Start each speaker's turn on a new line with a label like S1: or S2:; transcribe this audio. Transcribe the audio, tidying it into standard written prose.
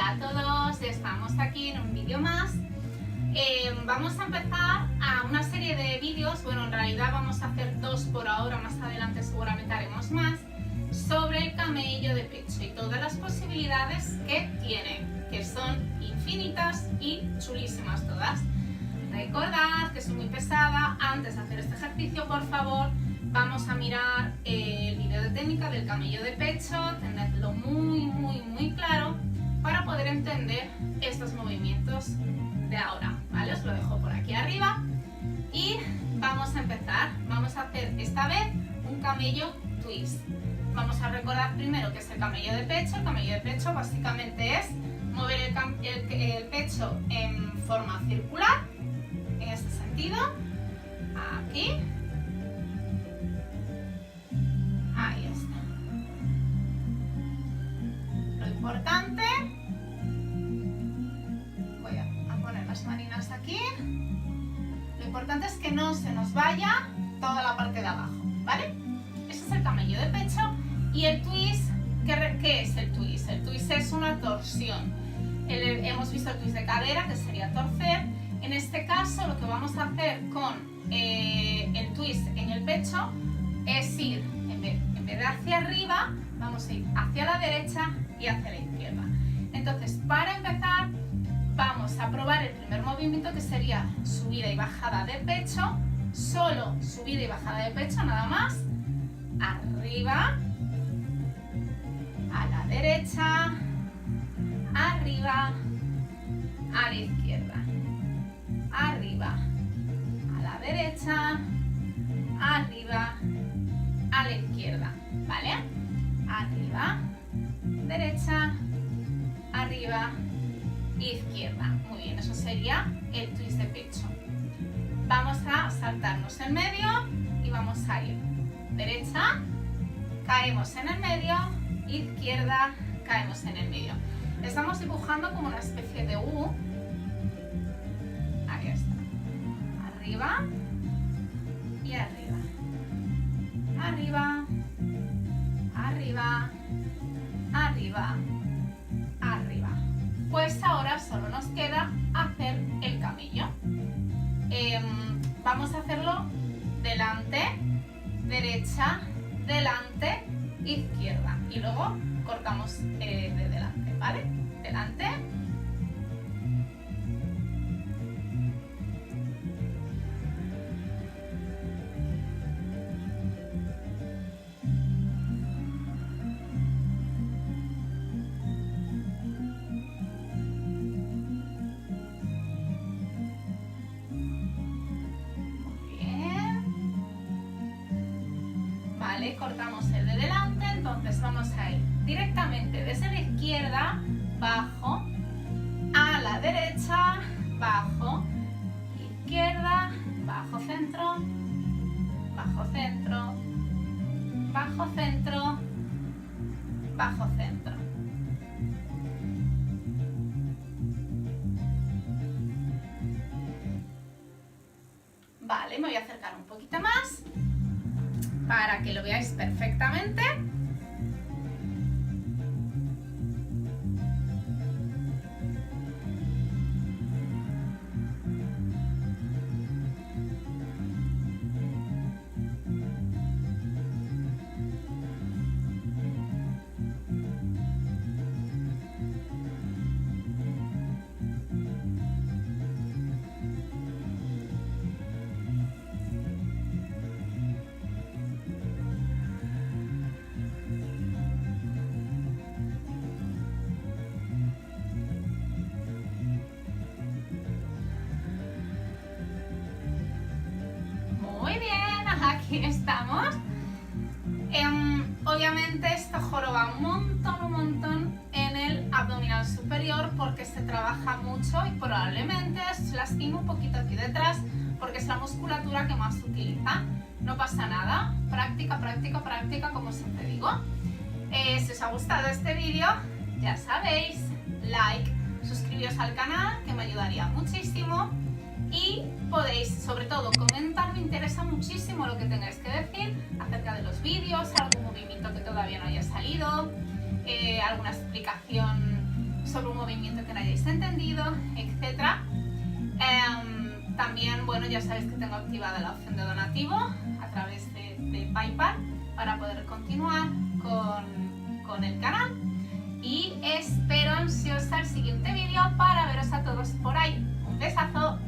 S1: Hola a todos, estamos aquí en un vídeo más. Vamos a empezar a una serie de vídeos, bueno, en realidad vamos a hacer dos por ahora, más adelante seguramente haremos más, sobre el camello de pecho y todas las posibilidades que tiene, que son infinitas y chulísimas todas. Recordad que soy muy pesada, antes de hacer este ejercicio, por favor, vamos a mirar el vídeo de técnica del camello de pecho, tenedlo muy claro para poder entender estos movimientos de ahora, ¿vale? Os lo dejo por aquí arriba y vamos a empezar. Vamos a hacer esta vez un camello twist. Vamos a recordar primero qué es el camello de pecho. El camello de pecho básicamente es mover el pecho en forma circular, en este sentido, aquí. Ahí está. Lo importante, voy a poner las maninas aquí. Lo importante es que no se nos vaya toda la parte de abajo, ¿vale? Ese es el camello de pecho. Y el twist, ¿qué es el twist? El twist es una torsión. Hemos visto el twist de cadera, que sería torcer. En este caso, lo que vamos a hacer con el twist en el pecho es ir, en vez de hacia arriba, vamos a ir hacia la derecha y hacia la izquierda. Entonces, para empezar, vamos a probar el primer movimiento, que sería subida y bajada de pecho. Solo subida y bajada de pecho, nada más. Arriba, a la derecha, arriba, a la izquierda, arriba, a la derecha, arriba, a la izquierda, ¿vale? Arriba, derecha, arriba, izquierda. Muy bien, eso sería el twist de pecho. Vamos a saltarnos en medio y vamos a ir derecha, caemos en el medio, izquierda, caemos en el medio. Estamos dibujando como una especie de U. Ahí está. Arriba y arriba. Arriba, arriba, arriba, arriba. Pues ahora solo nos queda hacer el camello. Vamos a hacerlo delante, derecha, delante, izquierda. Y luego cortamos de delante, ¿vale? Delante. Vale, cortamos el de delante, entonces vamos a ir directamente desde la izquierda, bajo, a la derecha, bajo, izquierda, bajo centro, bajo centro, bajo centro, bajo centro. Vale, me voy a acercar un poquito más para que lo veáis perfectamente. Aquí estamos. Obviamente esto joroba un montón en el abdominal superior porque se trabaja mucho y probablemente se lastime un poquito aquí detrás porque es la musculatura que más se utiliza. No pasa nada, práctica, como siempre digo. Si os ha gustado este vídeo, ya sabéis, like, suscribiros al canal, que me ayudaría muchísimo. Y podéis, sobre todo, comentar, me interesa muchísimo lo que tengáis que decir acerca de los vídeos, algún movimiento que todavía no haya salido, alguna explicación sobre un movimiento que no hayáis entendido, etc. También, bueno, ya sabéis que tengo activada la opción de donativo a través de PayPal para poder continuar con el canal. Y espero ansiosa el siguiente vídeo para veros a todos por ahí. Un besazo.